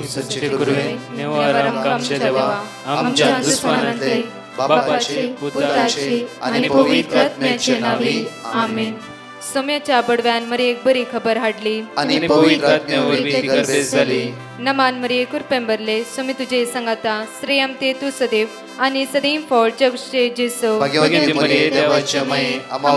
सच्चे गुरुवे निवारा आमचे देवा आमच्या दुश्मनांतले बापाचे पुत्राचे आणि पवित्र आत्म्याचे नावे आमेन. सोम्याच्या बडव्यान मरी एक बरी खबर हाडली आणि पवित्र आत्म्यावरवी ती गर्भेस झाली. नमान मरी कुरपेंबरले सोमी तुझे संगाता श्रेयम ते तू सदैव आणि सदैव फळ जगचे जेसो. भाग्यवती मरिये देवाच्या माये आम्हा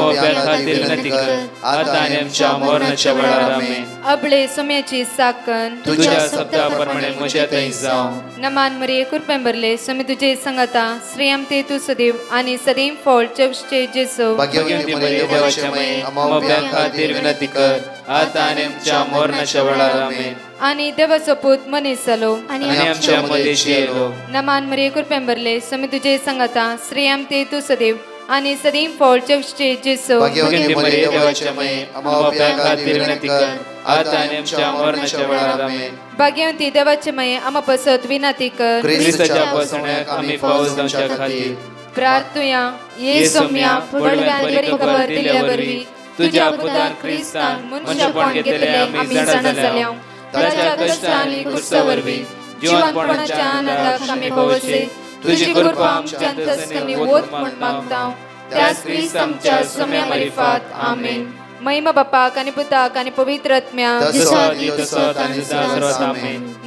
खातीर विनंती कर आता आणि आमच्या मरणाच्या वेळार आमेन. अबळे सोम्याची साकन तुझ्या शब्दाप्रमाणे म्हज्या थंय जावं. नमान मरी कुरपेंबरले सोमी तुझे संगाता श्रेयम ते तू सदैव आणि सदैव फळ जगचे जेसो. भाग्यवती मरिये देवाच्या माये आम्हा खातीर विनंती कर आता आणि आमच्या मरणाच्या वेळार आमेन. आणि देवाचो पूत मनीस जालो आणि आमच्या मध्येशी येलो. नमान मरी कुरपेंबरले सोमी तुझे संगाता श्रेयम ते तू सदैव आणि सदैव फळ जगचे जेसो. भाग्यवती मरिये देवाच्या माये आम्हा खातीर विनंती कर आता आणि आमच्या मरणाच्या वेळार आमेन. भाग्यवंती देवाचे माये आम्हा पसत विनंती कर ख्रिस्ताच्या पसण्याक आम्ही पावस जावच्या खातीर प्रार्थुया. ये सोम्या बडव्यान बरी खबर दिल्या वरवी तुझ्या पुतान ख्रिस्तान मनशापण घेतले आम्ही जाणा जाल्या. ताच्या कष्टांनी कुर्सावरवी जीवनपणाच्या आनंदाक आम्ही पवसे तुझी कृपा आमच्या अंतस्करणी वोत म्हण मागता. त्याच ख्रिस्त आमच्या सोम्या मार्फत आमेन. महिमा बापाक आणि पुताक आणि पवित्र आत्म्याक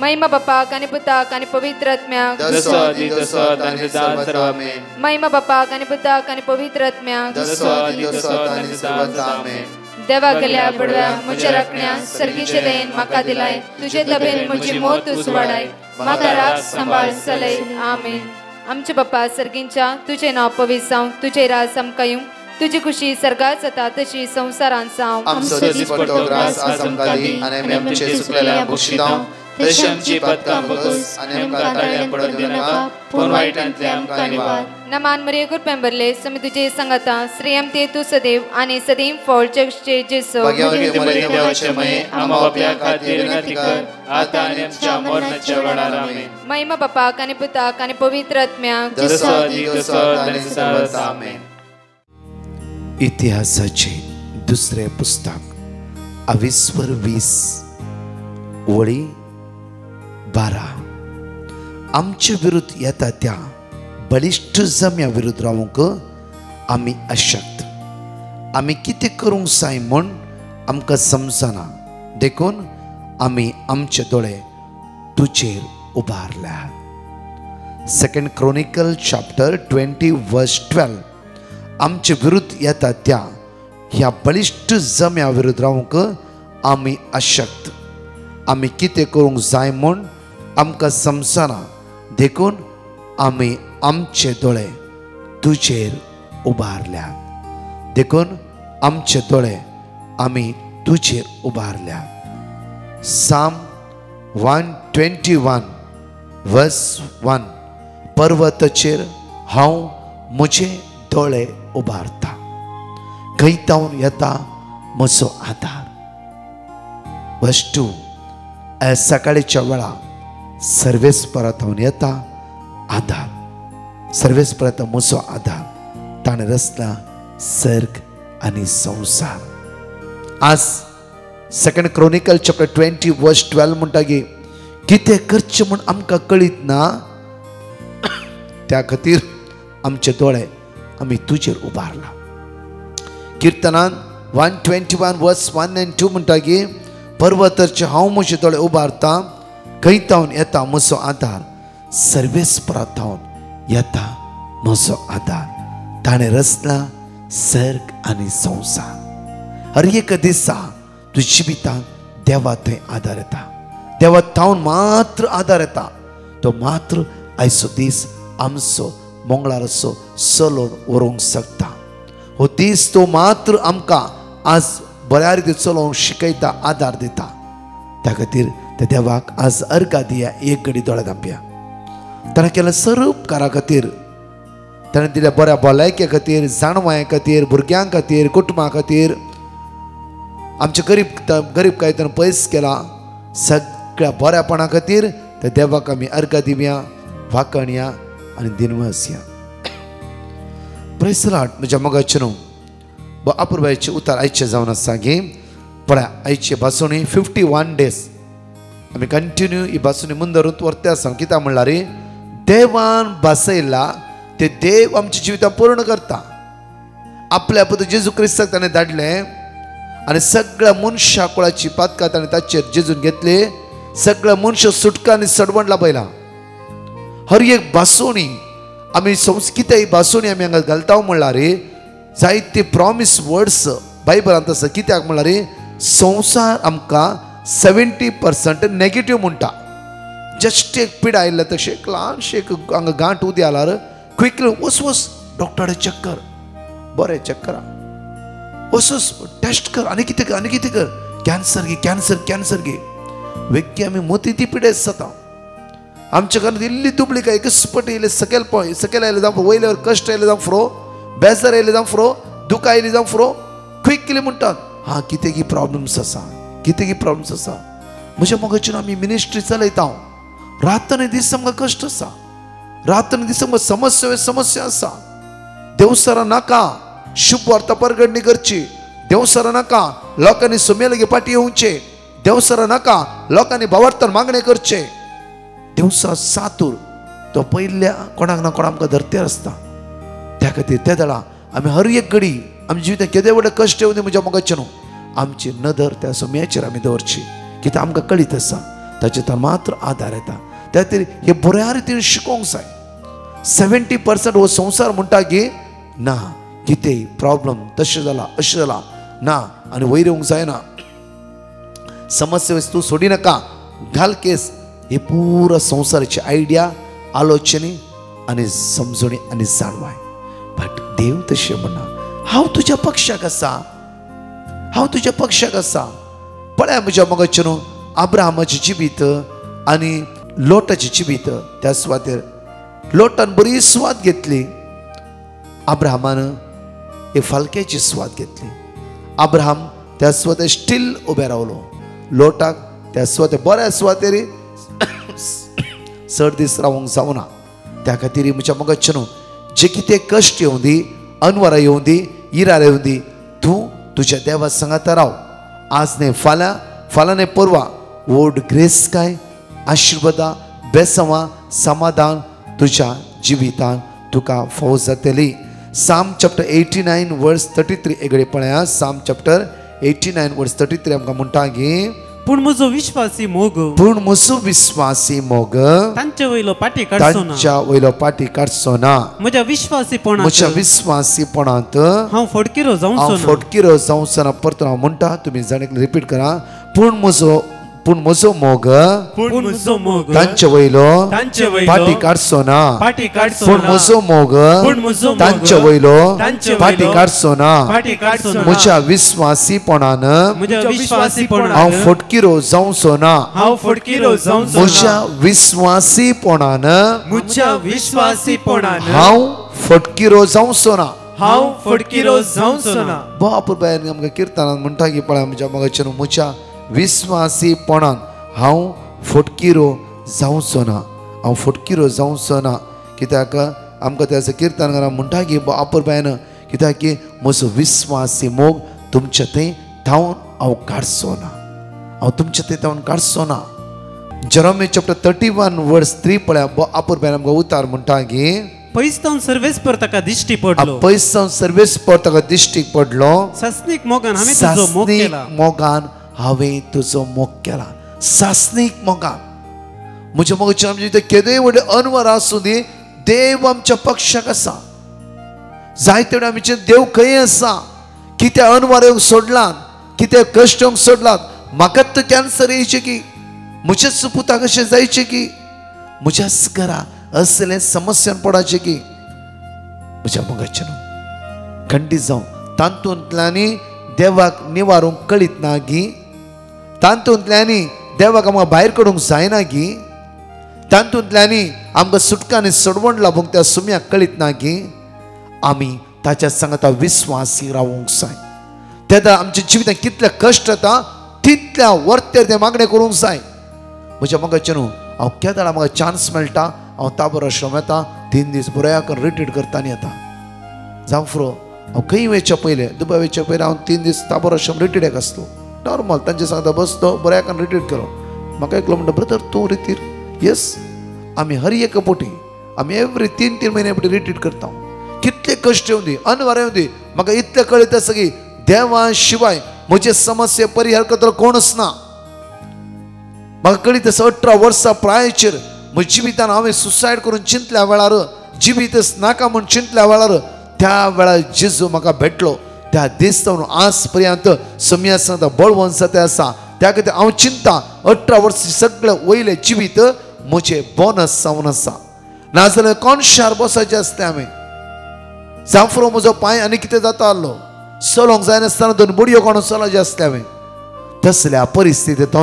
महिमा बापाक आणि पुताक आणि पवित्र आत्म्याक महिमा बापाक आणि पुताक आणि पवित्र आत्म्याक. देवा गेल्या बडव्या म्हज्या राखण्या सर्गीचे दयेन म्हाका दिलाय. तुझे तबेन म्हजी मोत उसवाडाय म्हाका राख सांबाळ चलय आमेन. आमचे बाप्पा सर्गींच्या तुझे नाव पवित्र जावं. तुझे राज आमकां येवं. तुझी खुशी सर्गात जाता तशी संसारांत जावं. आमचो दिसपट्टो ग्रास आज आमकां दी आणि आमी आमचे सुकलेल्या बक्षितांव तशी आमची पदकां बगस आणि आमकां ताळ्या पडत दिनाका पूण वायटांतले आमकां निवार. नमान मरिये कुरपेंबरले सोमी तुझे संगाता श्रेयम ते तू सदैव आणि सदैव फळ जगचे जेसो. भाग्यवती मरिये देवाच्या माये आम्हा बाप्या खातीर विनंती कर आता आणि आमच्या मरणाच्या वेळार आमेन. महिमा बापाक आणि पुताक आणि पवित्र आत्म्याक आमेन. इतिहासाचे दुसरे पुस्तक 22 वळी 12. आमच्या विरुद्ध येता त्या बलिष्ठ जम्या विरुद्ध रावूंक आमी अशक्त. आमी कितें करूंक जाय म्हूण आमकां समजना देखून आमी आमचे दोळे तुजेर उबारल्यात. 2 Chronicle chapter 20 verse 12. आमचे विरुद्ध येता त्या ह्या बलिष्ठ जम्या विरुद्ध रावूंक आमी अशक्त. आमी कितें करूंक जाय म्हूण आमकां समजना देखून आमी आमचे दोळे तुजेर उबारल्यात. देखून आमचे दोळे आमी तुजेर उबारल्यात. Psalm 121 verse 1. पर्वताचेर हांव म्हजे दोळे उबारता. खंयतावन येता म्हजो आधार. Verse 2. सकाळीच्या वेळा सर्वेस परतून येता आधार. सर्वेस परत म्हजो आधार. ताणें रचला सर्ग आनी संवसार. आज 2 Chronicle chapter 20 verse 12 म्हणटा की कितें करचें म्हूण आमकां कळीत ना त्या खातीर आमचे दोळे आमी तुजेर उबारला. कीर्तनान 121 verse 1 and 2 म्हणटा की पर्वताचे हांव म्हजे दोळे उबारता. खंयतावन येता म्हजो आधार. सर्वेस परतावन येता म्हजो आधार. ताणें रचला सर्ग आनी संवसार. हर एक दिसा तुज्या जिवितांत देवा थंय आधार येता. देवा थावन मात्र आधार येता. तो मात्र आयचो दीस आमचो मंगळाराचो चलोवन व्हरूंक शकता. हो दीस तो मात्र आमकां आज बऱ्या रितीन चलोवंक शिकयता आधार दिता. त्या खातीर त्या देवाक आज अर्घा दिया. एक घडी दोळे धांपया. ताणें केल्या सर्व उपकारा खातीर, ताणें दिल्या बऱ्या भलायके खातीर, जाणवाय खातीर, भुरग्यां खातीर, कुटुंबा खातीर, आमचे गरीब पयस केला. सगळ्या बऱ्यापणा खातीर त्या देवाक आमी अर्घा दिवया, वाकणया आनी दिनवस या. Praise the Lord. म्हज्या मोगाचे न्हू अपुर्बायेचे उतार आयचे जावन आसा गे. पळया आयचे भासोणी 51 days आमी कंटिन्यू ही भासून मुंदरूत वर्ते आसा कित्याक म्हणल्यार देवान बसयला ते देव आमच्या जिवितां पूर्ण करता. आपल्या पुत्र जेजू क्रिस्ताक ताणें धाडले आनी सगळ्या मनशा कुळाची पातकां ताणें ताचेर जेजून घेतली. सगळ्या मनशां सुटका आनी सडवण लाभयला. हर एक भासोणी आमी कितें भासोणी आमी हांगा घालता म्हणल्यार जायते प्रॉमिस वर्ड्स बायबलांत आसा. कित्याक म्हणल्यार संवसार आमकां 70% नेगेटिव्ह म्हणटा. जस्ट एक पीड आयिल्लें तशें एक ल्हानशें एक हांगा गांठ उदी आल्यार क्विकली वच डॉक्टराक चॅक कर, बरें चॅक करा, वच टेस्ट कर, आनी कितें कर, कॅन्सर घे. व्यक्ती आमी मोती ती पिडेस जाता. आमच्या घरांत इल्ली दुबळी काय एकच पट येयले सकयल आयले जावं वयल्यावर कश्ट आयले जावं फ्रो, बेजार आयले जावं फ्रो, दुख आयली जावं फ्रो, क्विकली म्हणटात हा कितें प्रॉब्लम्स आसा. म्हज्या मोगाच्यान आमी मिनिस्ट्री चलयता. रातन दीस आमकां कश्ट आसा, रातन दीस आमकां समस्या आसा. देवसरा नाका शुभ वार्ता परगडणी करची. देवसरा नाका लोकांनी सुमेलगे पाटी येवचे. देवसरा नाका लोकांनी भावार्थन मागणे करचे. देवसा सातूर तो पयल्या कोणाक ना कोणाक आमकां धरतेर आसता. त्या खातीर त्या दळा आमी हर एक घडी आमच्या जिवितांत केदे व्हडले कश्ट येवं दी म्हज्या मोगाच्यान आमची नदर त्या सुमयाचेर आमी दवरची. कित्याक आमकां कळीत आसा ताचेर मात्र आदार येता. त्या खातीर हे बऱ्या रितीन शिकोवंक जाय. 70% हो संवसार म्हणटा की ना कितें प्रॉब्लम तशें जाला अशें जाला ना आनी वयर येवंक जायना, समस्या तूं सोडी नाका, घाल केस. हे पुरा संवसाराची आयडिया, आलोचनी आनी समजुणी आनी जाणवाय. बट देव तशें म्हणना. हांव तुज्या पक्षाक आसा. पळय म्हज्या मोगाच्यान अब्राहमाची जिवीत आनी लोटाची जिवीत. त्या सुवातेर लोटान बरी सुवात घेतली, अब्राहमान हे फालक्याची सुवात घेतली. अब्राहम त्या सुवातेर स्टील उबे रावलो. लोटाक त्या सुवातेर बऱ्या सुवातेर चड दीस रावंक जावना. त्या खातीर म्हज्या मोगाच्यान जे कितें कश्ट येवं दी, अनवरां येवं दी, इरार येवं दी, तूं तुज्या देवा सांगात राव. आज न्ही फाल्यां न्ही परवा वोड ग्रेस काय आशिर्वादा बेसवां समाधान तुज्या जिवितान तुका फावो जातली. Psalm chapter 89 verse 33 एगडे पळया. Psalm chapter 89 verse 33 आमकां म्हणटा की पूण म्हजो विश्वासी मोग तांचे वयलो पाटी काडचो ना. म्हज्या विश्वासीपणांत हांव फटकिरो जावंचो ना. परतून हांव म्हणटा, तुमी जाणेक रिपीट करा. पूण म्हजो मोग तांचे वयलो पाटी काडचो ना. पूण म्हजो मोग तांचे वयलो पाटी काडचो ना. म्हज्या विश्वासीपणान हांव फटकिरो जावंचो ना. म्हज्या विश्वासीपणान हांव फटकिरो जावंचो ना. बाप बायन आमकां किर्तनांत म्हणटा की पळय म्हज्या मोगाच्यान म्हज्या विश्वासीपणान हांव फटकिरो जावंचो ना. कित्याक आमकां त्या किर्तनकारान म्हणटा की बापूर बायन कित्याक की म्हजो विश्वासी मोग तुमचे थंय धांवन हांव काडचो ना. जेरेमिया चॅप्टर 31 वर्स 3 पळया. बापूर बायन आमकां उतार म्हणटा की पैस्तांव सर्वेस्पर ताका दिश्टी पडलो. सासनीक मोगान हांवें तुजो मोग केला. सासनीक मोगान म्हज्या मोगाच्यान आमचे केदे व्हडले अनवर आसूं दी, देव आमच्या पक्षाक आसा. जायते वेळा आमचे देव खंय आसा. कितें अनवर येवंक सोडलात, कितें कश्ट येवंक सोडलात. म्हाकाच कॅन्सर येवचे की, म्हजेच पुताक अशें जायचे की, म्हज्याच घरा असले समस्यान पडाचे की. म्हज्या मोगाच्यान खंडीत जावं तांतूंतल्यानी देवाक निवारूंक कळीत ना गी. तांतूंतल्यानी देवाक आमकां भायर काडूंक जायना गी. तांतूंतल्यानी आमकां सुटका आनी सडवण लाभूंक त्या सुम्याक कळीत ना गी. आमी ताच्या सांगाता विश्वासी रावूंक जाय. तेन्ना आमच्या जिवितांत कितले कश्ट येता तितल्या वर्तेर ते मागणें करूंक जाय. म्हज्या मोगाच्यान हांव केदार म्हाका चान्स मेळटा, हांव ताबर आश्रम येता, 3 दीस बऱ्याकन रिट्रीट करता आनी येता. जावं फ्रो हांव खंय वयच्या पयलें, दुबय वयच्या पयलीं हांव 3 दीस ताबर आश्रम रिट्रीट आसलो. नॉर्मल तांचे सांगता बसलो, बऱ्याकन रिट्रीट केलो. म्हाका एकलो म्हणटा ब्रदर तूं रितीर येस आमी हर एक पोटी आमी एवरी 3-3 म्हयने पोटी रिट्रीट करता कितले कश्ट येवं दी अनवर येवं दी म्हाका इतलें कळटा सगळी देवा शिवाय म्हजे समस्या परिहार करतलो कोणूच ना म्हाका कळटा 18 वर्सां प्रायचेर म्हज्या जिवितान हांवें सुसायड करून चिंतल्या वेळार जिवीतच नाका म्हूण चिंतल्या वेळार त्या वेळार जेजू म्हाका भेटलो त्या दीस सावन आज पर्यंत सम्या सांगता बळवंत ते आसा त्या खातीर हांव चिंता 18 वर्सां सगळें वयलें जिवीत म्हजें बोनस जावन आसा नाजाल्यार कोण शार बसोवचें आसलें हांवें जांफरो म्हजो पांय आनी कितें जाता आसलो चलोंक जायनासतना 2 बुडयो कोण चलोवचे आसले हांवें तसल्या परिस्थितींत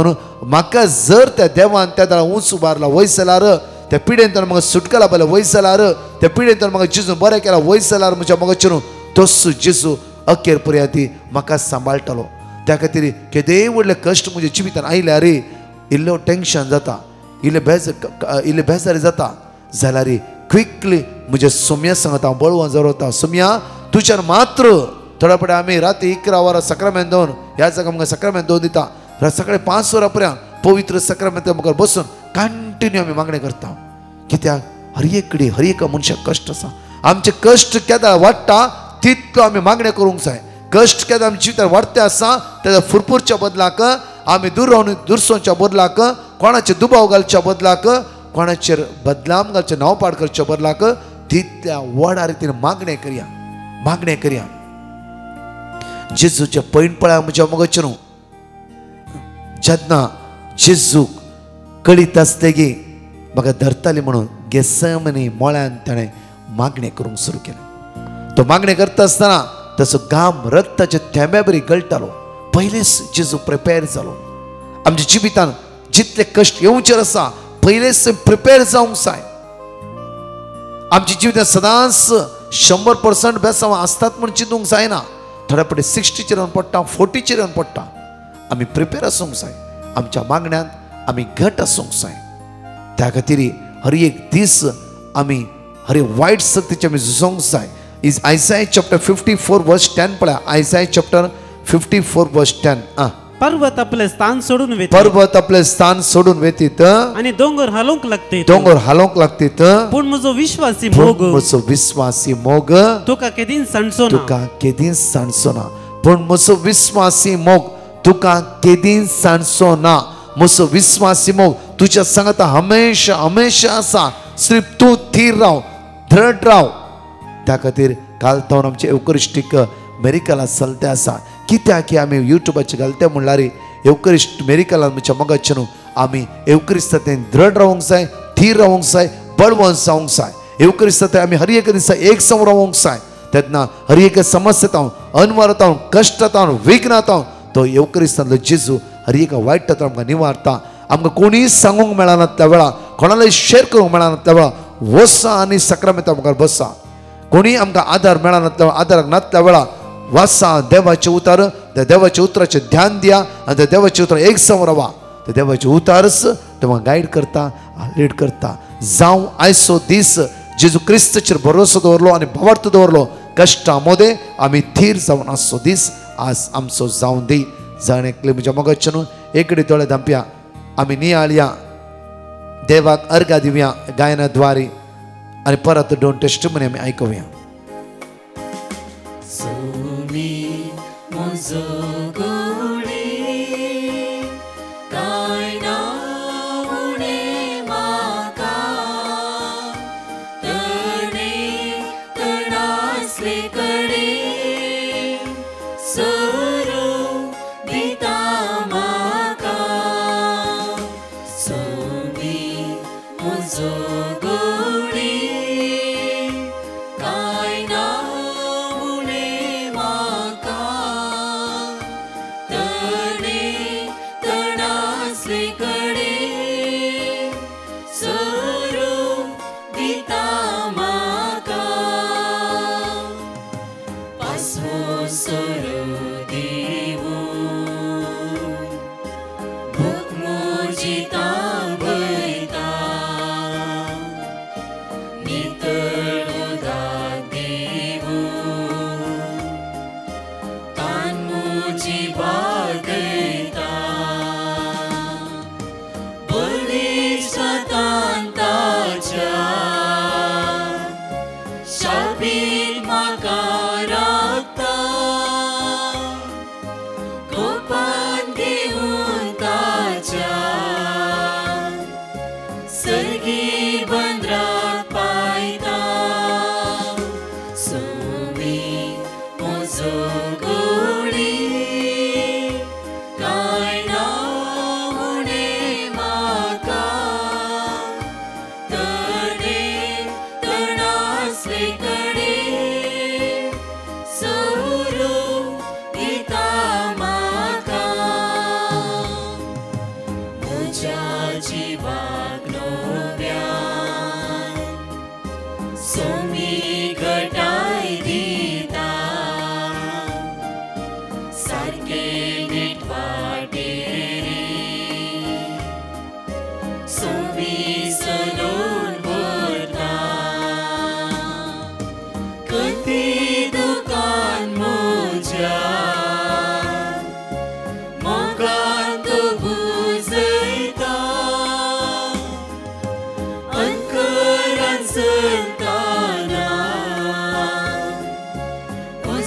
म्हाका जर त्या देवान त्या दाळा उंच उबारला वयस जाल्यार त्या पिडेंतल्यान म्हाका सुटका लाभल्या वयस जाल्यार त्या पिडेंतल्यान म्हाका जेजू बरें केला वयस जाल्यार म्हज्या मोगाचेर तसो जेजू अखेर पर्यंत म्हाका सांबाळटलो त्या खातीर केदेय व्हडले कश्ट म्हज्या जिवितान आयल्या रे इल्लो टेंशन जाता इल्ले बेजारी जाता जाल्यार क्विकली म्हज्या सोम्या सांगता हांव बळवंत जरवता सोम्या तुज्यान मात्र थोड्या पडे आमी राती 11 वरां सक्रामेंत दवन ह्या जागा म्हाका सक्रामेंत दवन दिता सकाळी 5 वरां पर्यंत पवित्र सक्रामेंत मुखार बसून कंटिन्यू आमी मागणी करता कित्याक हर एक कडेन हर एका मनशाक कश्ट आसा आमचे कश्ट केदां वाडटा तितलो आमी मागण्यो करूंक जाय कश्ट केदां आमच्या जिवितांत वाडटे आसा तेन्ना फुरफुरच्या बदलाक आमी दूर रावन दुरसोवच्या बदलाक कोणाचे दुबाव घालच्या बदलाक कोणाचेर बदनाम घालचे नांवपाड करच्या बदलाक तितल्या व्हडा रितीन मागणे करया जेजूचे पैन पळय म्हज्या मोगाचेर जेन्ना जेजूक कळीत आसतगी म्हाका धरताली म्हणून गेसमनी मोळ्यान ताणें मागणे करूंक सुरू केलें तो मागणे करता आसतना तसो घाम रक्ताचे थेंब्या बरी गळटालो पयलेच जेजू प्रिपेर जालो आमच्या जिवितान जितले कश्ट येवचे आसा पयलेच प्रिपेर जावंक जाय आमच्या जिवितांत सदांच 100% बेसांव आसतात म्हूण चिंतूंक जायना थोड्या पडे 60चेर येवन पडटा 40चेर येवन पडटा आमी प्रिपेर आसूंक जाय आमच्या मागण्यांत आमी घट आसूंक जाय त्या खातीर हर एक दीस आमी हर एक वायट सक्तीचे आमी झुजोंक जाय इज आयसाया चॅप्टर 54 वर्स 10 पळया आयसाया चॅप्टर 54 वर्स 10 पर्वत आपले स्थान सोडून वेतीत पर्वत आपले स्थान सोडून वेतीत आणि डोंगर हालोंक लागतीत पूण म्हजो विश्वासी मोग तुका केदीन सांडसोना पूण म्हजो विश्वासी मोग तुका केदीन सांडसोना म्हजो विश्वासी मोग तुज्या सांगता हमेशा आसा सिर्फ तूं थीर राव दृढ राव त्या खातीर काल तावन आमचे एवकरिस्टीक मेरिकला चलते आसा कित्याक की आमी युट्यूबाचेर घालते म्हणल्यार एवकरिस्ट मेरिकलान म्हज्या मोगाचेर आमी एवकरिस्तातेन दृढ रावंक जाय थीर रावंक जाय बळवंत जावंक जाय एवकरिस्ताते आमी हर एक दिसा एक संग रावंक जाय तेन्ना हर एक समस्येंत अनवरांत कश्टांत विघ्नांत तो एवकरिस्तांतलो जेजू हर एक वायटांत आमकां निवारता आमकां कोणीय सांगूंक मेळना त्या वेळा कोणालाय शेअर करूंक मेळना त्या वेळा वसा आनी सक्रामेंता मुखार बसा कोणी आमकां आदार मेळना आदाराक नातल्या वेळा वासा देवाचे उतार त्या देवाच्या उतराचे ध्यान दिया आनी त्या देवाचे उतर एक संग रावा त्या देवाचे उतारच तुमकां गायड करता लीड करता जावं आयचो दीस जेजू क्रिस्ताचेर भरोसो दवरलो आनी भावार्थ दवरलो कश्टां मोदे आमी थीर जावन आसचो दीस आज आमचो जावन दी जाण एकले म्हज्या मोगाचे न्हू एकडे दोळे धांपया आमी नियाळया देवाक अर्घा दिवया गायनाद्वारे आणि परत 2 टेस्टिमनी आमी आयकुया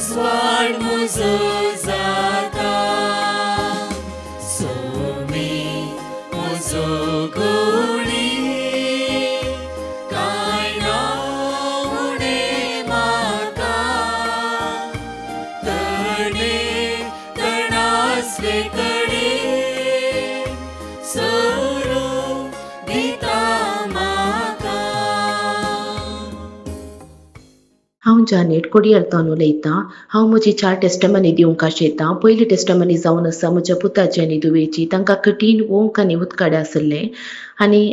उजवाड मुजो जाता सोमी मुजो गोळी काय ना उणे माका तणे तणासले कडे सोरो दिता माका. हांव जानेट कोडयारतान उलयतां. हांव म्हजी 4 टेस्टमनी दिवंक आशेतां. पयली टेस्टमनी जावन आसा म्हज्या पुताची आनी दुवेची. तांकां कठीण ओंक आनी उदकाडे आसले आनी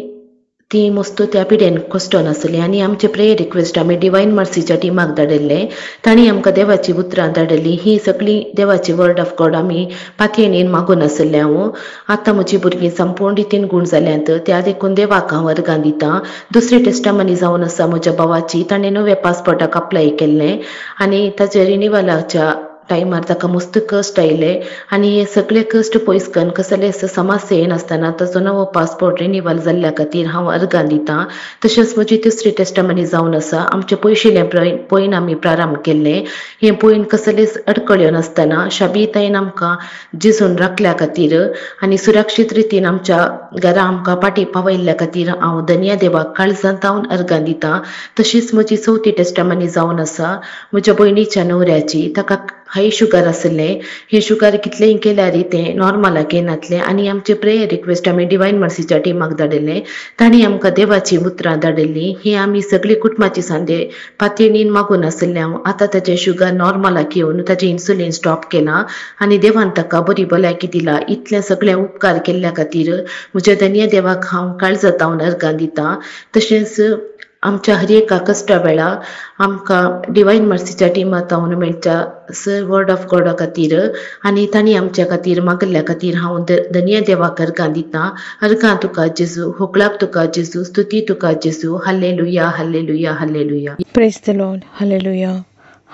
ती मस्तो त्या पिड्यान कश्ट नासली आनी आमचे प्रेयर रिक्वेस्ट आमी डिवायन मर्सीच्या टिमाक धाडले. तांणी आमकां देवाची उतरां धाडली. ही सगळी देवाची वर्ड ऑफ गॉड आमी पातयेनीन मागून आसले. हांव आतां म्हजी भुरगीं संपूर्ण रितीन गूण जाल्यांत त्या देखून देवाक हांव वर्गां दितां. दुसरी टेस्टमनी जावन आसा म्हज्या भावाची. ताणें नव्या पासपोर्टाक अप्लाय केल्लें आनी ताच्या रिन्यूवलाच्या टायमार ताका मस्त कश्ट आयले आनी हे सगळे कश्ट पयस करून कसले समस्या येनासतना ताचो नवो पासपोर्ट रिन्यूवल जाल्ल्या खातीर हांव अर्गां दितां. तशेंच म्हजी तिसरी टेस्टमनी जावन आसा. आमचे पयशिल्लें पयन आमी प्रारंभ केल्लें. हें पयन कसलेच अडकळ्यो नासतना शाबीतायेन आमकां जिजून राखल्या खातीर आनी सुरक्षीत रितीन आमच्या घरा आमकां पाटी पावयल्ल्या खातीर हांव धन्य देवाक काळजांत हांव अर्गां दितां. तशीच म्हजी चवथी टेस्टमनी जावन आसा म्हज्या भयणीच्या न्हवऱ्याची. ताका हाय शुगर आसलें. हे शुगर कितलेंय केल्यार तें नॉर्मलाक येनातलें आनी आमचे प्रेयर रिक्वेस्ट आमी डिवायन मर्सीच्या टिमाक धाडले. तांणी आमकां देवाची उतरां धाडली. ही आमी सगळी कुटुंबाची सांदे पातयेनीन मागून आसल्यां. आतां ताचें शुगर नॉर्मलाक येवन ताचें इन्सुलीन स्टॉप केलां आनी देवान ताका बरी भलायकी दिला. इतलें सगळें उपकार केल्ल्या खातीर म्हज्या धन्य देवाक हांव काळजांत हांव अर्गां दितां. तशेंच आमच्या हर एका कश्टा वेळा आमकां डिवायन मर्सीच्या टिमांत हांव मेळच्या वर्ड ऑफ गॉडा खातीर आनी तांणी आमच्या खातीर मागल्ल्या खातीर हांव धन्य देवाक अर्गां दितां. अर्गां तुका जेजू, होकळाक तुका जेजू, स्तुती तुका जेजू. Hallelujah hallelujah hallelujah. Praise the lord. Hallelujah.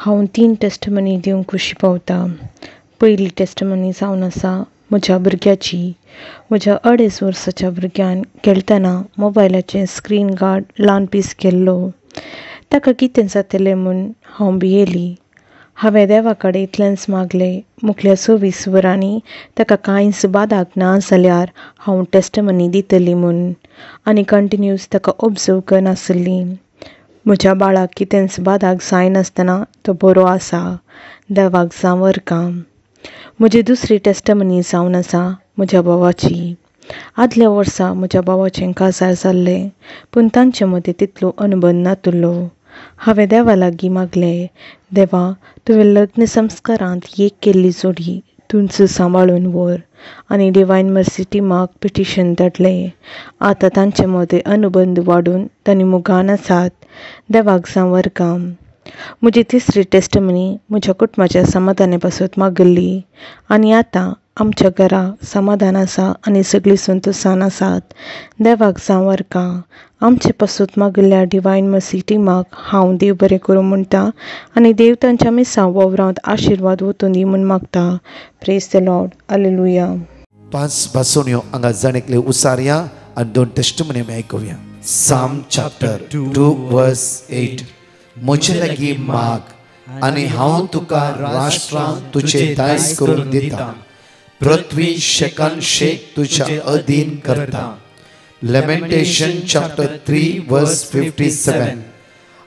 हांव 3 टेस्टमनी दिवंक खुशी पावता. पयली टेस्टमनी जावन आसा म्हज्या भुरग्याची. म्हज्या 2.5 वर्साच्या भुरग्यान खेळटना मोबायलाचें स्क्रीन गार्ड ल्हान पीस केल्लो. ताका कितें जातलें म्हूण हांव भियेली. हांवें देवा कडेन इतलेंच मागलें मुखल्या 26 वरांनी ताका कांयच बादाक ना जाल्यार हांव टेस्टमनी दितली म्हूण आनी कंटिन्यूस ताका ऑब्जर्व करनासली. म्हज्या बाळाक कितेंच बादाक जायनासतना तो बरो आसा. देवाक जावं वर्गां. म्हजी दुसरी टेस्टमनी जावन आसा म्हज्या भावाची. आदल्या वर्सा म्हज्या भावाचें काजार जाल्लें पूण तांचे मदीं तितलो अनुभव नातलो. हांवें देवा लागीं मागलें, देवा तुवें लग्न संस्कारांत एक केल्ली जोडी तुमचो सांबाळून व्हर आनी डिवायन मर्सी टिमाक पिटिशन धाडलें. आतां तांचे मदें अनुबंध वाडून तांणी मुगान आसात. देवाक जावं वर्गां. म्हजी तिसरी टेस्टमनी म्हज्या कुटुंबाच्या समाधाना पासून मागली आनी आतां आमच्या घरा समाधान आसा आनी सगळीं संतोशान आसात. देवाक जावं वर्गां. आमचे पासून मागल्या डिवायन मर्सी टिमाक हांव देव बरें करूं म्हणटा आनी देव तांच्या मिसां वावरांत आशिर्वाद वतून दी म्हूण मागता. Praise the lord. हाल्लेलुया. 5 भासोन्यो हांगा जाणेकले उसारया आनी 2 टेस्टमनी आमी आयकुया. साम चॅप्टर 2 वर्स 8. म्हजे लागीं माग आनी हांव तुका राष्ट्रां तुजे दायज करून दिता. पृथ्वी शेकान शेक तुज्या अधीन करता. लेमेंटेशन चॅप्टर 3 वर्स 57.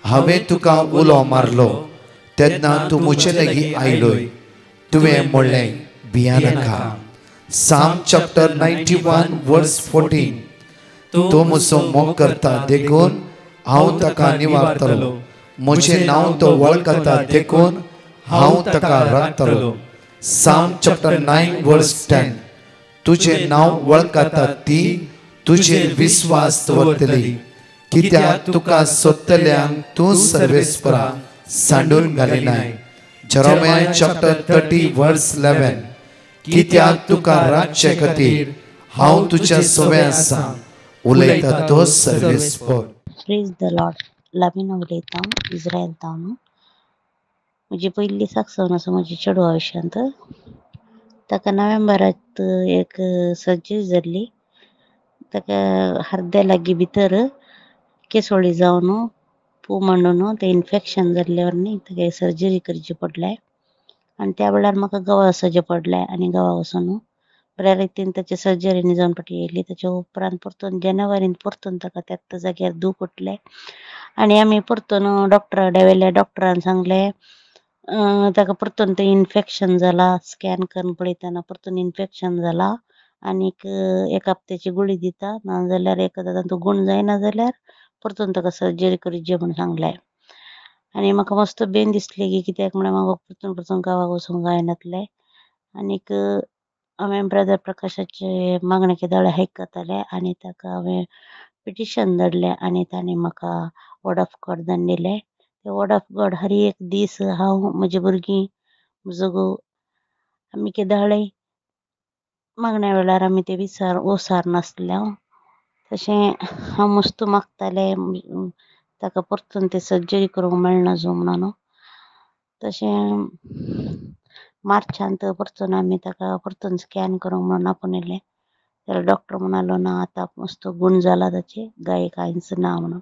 हांवें तुका उलो मारलो तेन्ना तूं म्हजे लागीं आयलोय. तुवें म्हणलें भियानाका. साम चॅप्टर 91 वर्स 14. तो म्हजो मोग करता देखून हांव ताका निवारतलो. म्हजें नांव तो वळखता देखून हांव ताका राखतलो. साम चॅप्टर 9 वर्स 10. तुजें नांव वळखता ती तुजेर विस्वास दवरतली. कित्याक तुका सोदतल्यांक तूं सर्वेस्परा सांडून घालिनाय. जेरेमिया चॅप्टर 30 वर्स 11. कित्याक तुका राखचे खातीर हांव तुज्या सोबे आसा. उलयता तो सर्वेस्पर. Praise the lord. लाविना उलयतां इस्रायल तावन. म्हजी पयली साक्षावन आसा म्हज्या चेडवा आयुश्यांत. ताका नोव्हेंबरांत एक सर्जरी जाल्ली. ताका अर्द्या लागीं भितर केसोळी जावन पू म्हणून तें इन्फेक्शन जाल्ले वरनी ताका सर्जरी करची पडले. आणि त्या वेळार म्हाका गवा सजे पडले आणि गवा वचून बऱ्या रितीन त्याची सर्जरीनी जावन पटी येयली. त्याच्या उपरांत परतून जानेवारीन परतून ताका त्याच जाग्यार दूख उठले आणि आमी परतून डॉक्टरा कडेन व्हेले. डॉक्टरान सांगले ताका परतून ते इन्फेक्शन जाला. स्कॅन करून पळयतना परतून इन्फेक्शन जाला आनीक एक हप्त्याची गुळी दिता, नाजाल्यार एखादा तातूंत गुण जायना जाल्यार परतून ताका सर्जरी करची म्हूण सांगलें. आनी म्हाका मस्त बेन दिसली की कित्याक म्हळ्यार म्हाका परतून गांवाक वचूंक जायनासलें. आनीक हांवें ब्रदर प्रकाशाचे मागणे केदाळे आयकतालें आनी ताका हांवें पिटिशन धाडलें आनी ताणें म्हाका वर्ड ऑफ गॉड धाडून दिलें. ते वर्ड ऑफ गॉड हर एक दीस हांव म्हजी भुरगीं म्हजो घोव आमी केदाळे मागण्या वेळार आमी ते ओसार नासले. तशें हांव मस्त मागतालें ताका परतून ते सर्जरी करूंक मेळना जो म्हणून. तशें मार्चांत परतून आमी ताका परतून स्कॅन करूंक म्हणून आपयलें जाल्यार डॉक्टर म्हणालो ना आतां मस्त गुण जाला ताचे, गाय कांयच ना म्हणून.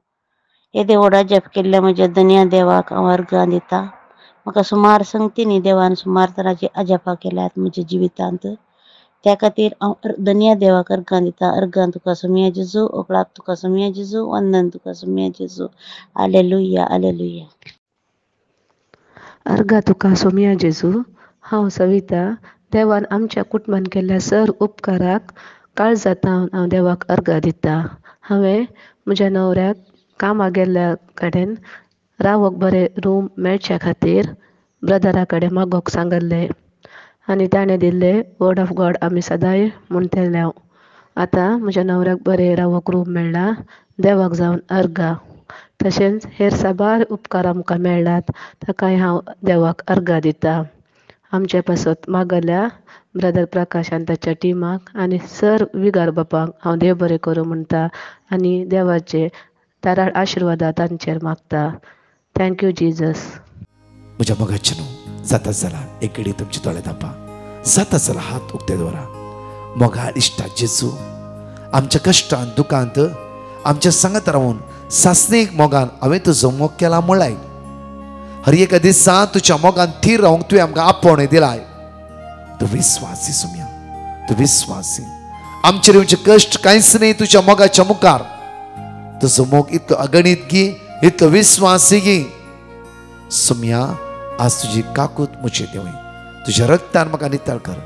हे देवडा जप केल्ले म्हज्या दुनिया देवाक हांव अर्गां दिता. म्हाका सुमार संगतींनी देवान सुमार तरांची अजापां केल्यात म्हज्या जिवितांत. त्या खातीर हांव दुनिया देवाक अर्गां दिता. अर्गां तुका सुमया जेजू, ओकळाक तुका सुमया जेजू, वंदन तुका सुमया जेजू. Hallelujah hallelujah. अर्घा तुका सोमया जेजू. हांव सविता. देवान आमच्या कुटुंबान केल्ल्या सर उपकाराक काळजांत हांव देवाक अर्घा दिता. हांवें म्हज्या न्हवऱ्याक कामाक गेल्ल्या कडेन रावोक बरें रूम मेळच्या खातीर ब्रदरा कडेन मागोवंक सांगल्लें आनी ताणें दिल्लें वर्ड ऑफ गॉड आमी सदांय म्हणटले. आतां म्हज्या न्हवऱ्याक बरें रावोक रूम मेळ्ळा. देवाक जावन अर्घा. तशेंच हेर साबार उपकार आमकां मेळ्ळात ताकाय हांव देवाक अर्घा दिता. आमचे पासत मागल्या ब्रदर प्रकाश आनी ताच्या टिमाक आनी सर विगार बापाक हांव देव बरें करूं म्हणटा आनी देवाचे ताराळ आशिर्वादा तांचेर मागता. Thank you Jesus. म्हज्या मोगाचे न्हू जाता जाल्यार एक घडी तुमचे दोळे धांपा. जाता जाल्यार हात उक्ते दवरा. मोगाळ इश्टा जेजू, आमच्या कश्टांत दुखांत आमच्या सांगात रावून सासणेक मोगान हांवें तुजो मोग केला म्हळाय. हर एका दिसा तुज्या मोगान थीर रावंक तुवें आमकां आपोवणें दिलाय. तूं विस्वासी सुमया, तूं विस्वासी. आमचे तुमचे कश्ट कांयच न्ही तुज्या मोगाच्या मुखार. तुजो मोग इतलो अगणीत गी, इतलो विस्वासी गी. सुमया आज तुजी काकूत मुचे देवय तुज्या रक्तान म्हाका नितळ कर,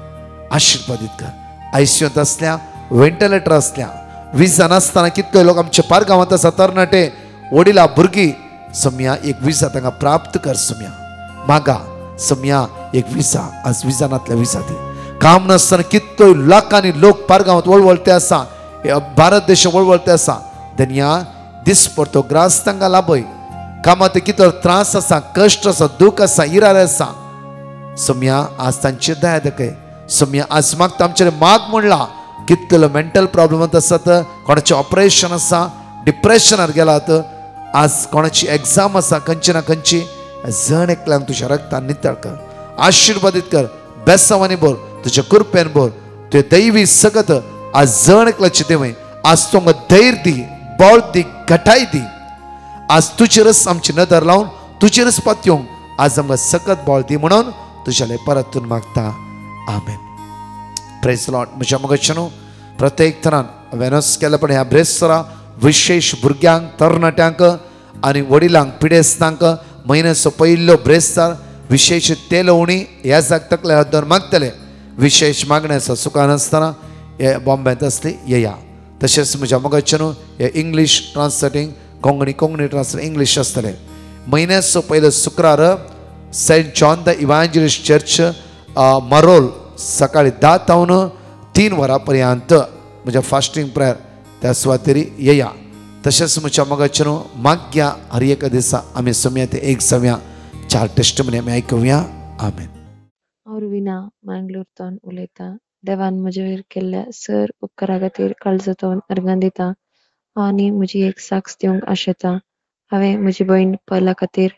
आशिर्वादीत कर. आयसीयूंत असल्या, व्हेंटिलेटर असल्या, विजा नासतना कितले लोक आमच्या पार गांवांत आसा तरणाटे वडिलां भुरगीं. सुमया एक विजा तांकां प्राप्त कर. सुमया मागा सुमया एक विजा आज विजानांतल्या विजा दी. काम नासतना कितलो लाखांनी लोक पार गांवांत वळवळते आसा, भारत देश वळवळते आसा. धन्या दिसभर तो ग्रास तांकां लाभय. कामात कितलो त्रास आसा, कश्ट आसा, दूख आसा, इरार आसा. सुमया आज तांचेर दया दाखय. सुमया आज मागता आमचेर माग म्हणला. कितलो मेंटल प्रॉब्लमांत आसात, कोणाचें ऑपरेशन आसा, डिप्रेशनार गेलात, आज कोणाची एग्जाम आसा, खंयची ना खंयची जण एकल्यांक तुज्या रक्तान नितळ कर, आशिर्वादीत कर. बेसांवांनी भर, तुज्या कृपेन भर. तुवें दैवी सगत आज जण एकल्याची देवय आज तुमकां धैर्य दी, बळ दी, घटाय दी. आज तुजेरच आमची नदर लावन तुजेरच पातयोंक आज आमकां सकत बळ दी म्हणून तुज्याले परतून मागता. आमेन. Praise lord. म्हज्या मोगाचेनो प्रत्येक तरान वेनस केल्या पण ह्या ब्रेस्तरा विशेष भुरग्यांक, तरणाट्यांक आनी वडिलांक, पिडेस्तांक म्हयन्याचो पयलो ब्रेस्तार विशेष तेलवणी ह्या जागतकले हद्दर मागतले. विशेष मागण्याचो सुखान आसतना हे बॉम्बेंत असली येया. तशेंच म्हज्या मोगाचेनो हे English translating Konkani translate English आसतले. म्हयन्याचो पयलो शुक्रार saint John the evangelist church Marol सकाळी 10 तावन 3 वरां पर्यंत म्हज्या फास्टींग प्रेयर त्या सुवातेरी येया. तशेंच म्हज्या मोगाचेनो मागया हर एका दिसा आमी सुमया ते एक सव्या 4 टेस्टमनी आमी आयकुया. आमेन. हांव रुविना मँगलोरतोन उलयतां. देवान म्हजे वयर केल्ल्या सर उपकारा खातीर काळजांतोन अर्गां दिता आनी म्हजी एक साक्ष दिवंक आशेतां. हांवें म्हजी भयण पयला खातीर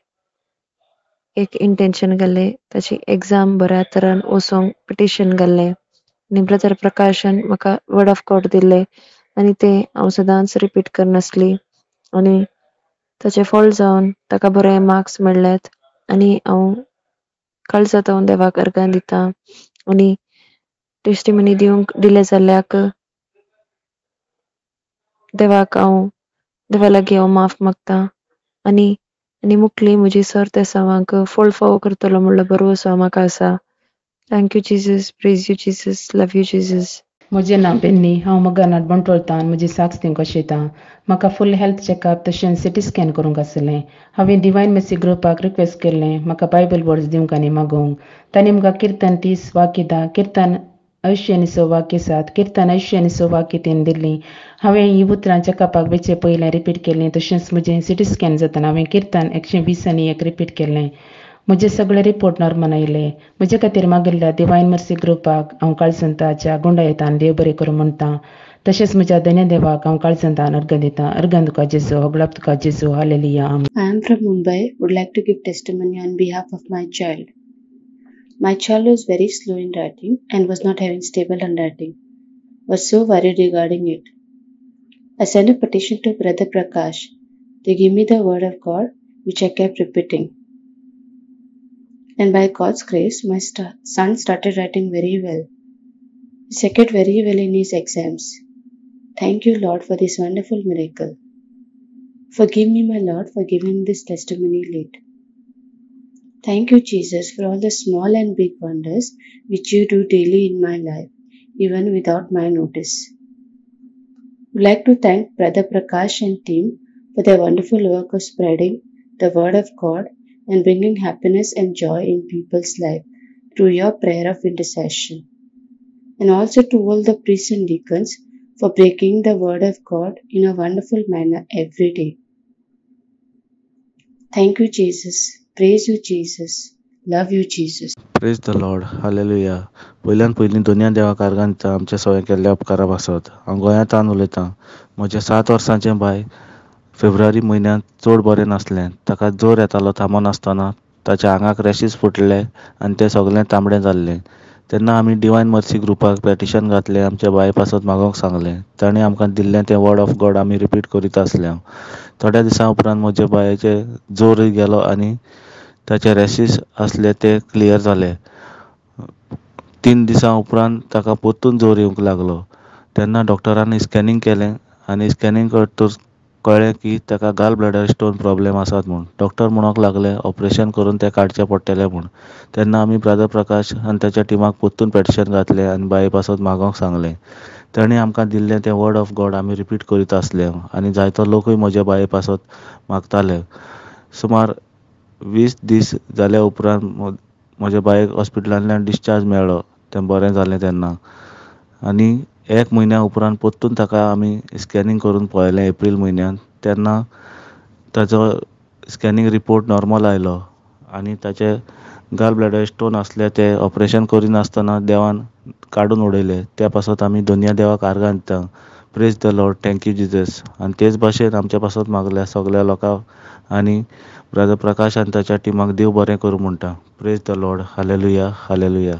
एक इंटेंशन घाल्लें, ताची एग्जाम बऱ्या तरान वचोंक पिटिशन घाल्लें आनी ब्रदर प्रकाशान म्हाका वर्ड ऑफ गॉड दिल्लें आनी तें हांव सदांच रिपीट करनासली आनी ताचें फळ जावन ताका बरे मार्क्स मेळ्ळ्यात आनी हांव काळजांतल्यान देवाक अर्गां दिता आनी टेस्टिमनी दिवंक दिले जाल्याक देवा लागीं हांव माफ मागता आनी मुख्ली म्हजी सर त्या सावांक फळ फावो करतलो म्हणलो भरवसो म्हाका आसा. Thank you Jesus, praise you Jesus, love you Jesus. म्हजें नांव बेन्नी. हांव मगानाट बंटोळतान म्हजी साक्स दिवंक आशेतां. म्हाका फूल हेल्थ चॅकअप तशेंच सिटी स्कॅन करूंक आसलें. हांवें डिवायन मेसी ग्रुपाक रिक्वेस्ट केल्लें म्हाका बायबल वर्ड्स दिवंक आनी मागोवंक. तांणी म्हाका किर्तन 30 वाक्य 10, किर्तन 80 वाक्य 7, किर्तन 80 वाक्य 3 दिल्लीं. हांवें हीं उतरां चॅकअपाक वेचे पयलें रिपीट केलीं. तशेंच म्हजें सिटी स्कॅन जाताना हांवें किर्तन 120 रिपीट केल्लें. म्हजे सगळे रिपोर्ट नॉर्मल आयले. म्हजे खातीर मागिल्ल्या डिवायन मर्सी ग्रुपाक हांव काळजंताच्या गुंडायेतान देव बरें करूं म्हणटा. तशेंच म्हज्या धन्य देवाक हांव काळजंतान अर्घ दितां. अर्घान तुका जेजू, होगलाप तुका जेजू, hallelujah. I am from Mumbai. Would like to give testimony on behalf of my child. My child was very slow in writing and was not having stable handwriting. Was so worried regarding it. I sent a petition to Brother Prakash. They gave me the word of God, which I kept repeating. And by God's grace, my son started writing very well. He seconded very well in his exams. Thank you, Lord, for this wonderful miracle. Forgive me, my Lord, for giving this testimony late. Thank you, Jesus, for all the small and big wonders which you do daily in my life, even without my notice. I would like to thank Brother Prakash and team for their wonderful work of spreading the word of God and bringing happiness and joy in people's life through your prayer of intercession. And also to all the priests and deacons for breaking the word of God in a wonderful manner every day. Thank you, Jesus. Praise you, Jesus. Love you, Jesus. Praise the lord, hallelujah. पयल्यान पयलीं दोनया देवाक अर्गां दिता आमच्या सगळ्या केल्ल्या उपकारा पासत. हांव गोंयांतान उलयतां. म्हजें 7 वर्सांचें बाय फेब्रुवारी म्हयन्यांत चड बरें नासलें. ताका जोर येतालो थांबो नासतना. ताच्या आंगाक रॅशीस फुटले आनी तें सगळें तांबडें जाल्लें. तेन्ना आमी डिवायन मर्सी ग्रुपाक पॅटिशन घातलें. आमच्या बाये पासत मागोवंक सांगलें. ताणें आमकां दिल्लें तें वर्ड ऑफ गॉड आमी रिपीट करीत आसले. थोड्या दिसां उपरांत म्हज्या बायेचे जोर गेलो आनी ताचे रॅशीस आसले ते क्लियर जाले. 3 दिसां उपरांत ताका परतून जोर येवंक लागलो. तेन्ना डॉक्टरांनी स्कॅनिंग केलें आनी स्कॅनिंग करतकच कळ्ळें की ताका गाल ब्लॅडर स्टोन प्रॉब्लेम आसात म्हूण. डॉक्टर म्हणूंक लागले ऑपरेशन करून तें काडचें पडटलें म्हूण. तेन्ना आमी ब्रदर प्रकाश आनी ताच्या टिमाक परतून पॅटिशन घातलें आनी बाये पासत मागोवंक सांगलें. ताणें आमकां दिल्लें तें वर्ड ऑफ गॉड आमी रिपीट करीत आसले आनी जायतो लोकूय म्हज्या बाये पासत मागताले. सुमार 20 दीस जाल्या उपरांत म्हज्या बायेक हॉस्पिटलांतल्यान डिस्चार्ज मेळ्ळो. तें बरें जालें तेन्ना. आनी 1 म्हयन्या उपरांत परतून ताका आमी स्कॅनिंग करून पळयलें एप्रील म्हयन्यांत. तेन्ना ताजो स्कॅनिंग रिपोर्ट नॉर्मल आयलो आनी ताचे गाल ब्लॅडर स्टोन आसले ते ऑपरेशन करिनासतना देवान काडून उडयले. त्या पासत आमी दोनया देवाक आर्गां दिता. Praise the Lord, thank you Jesus. आनी तेच भाशेन आमच्या पासत मागल्या सगल्या लोकांक आनी ब्रदर प्रकाश आनी ताच्या टिमाक देव बरें करूं म्हणटा. Praise the lord, hallelujah, hallelujah.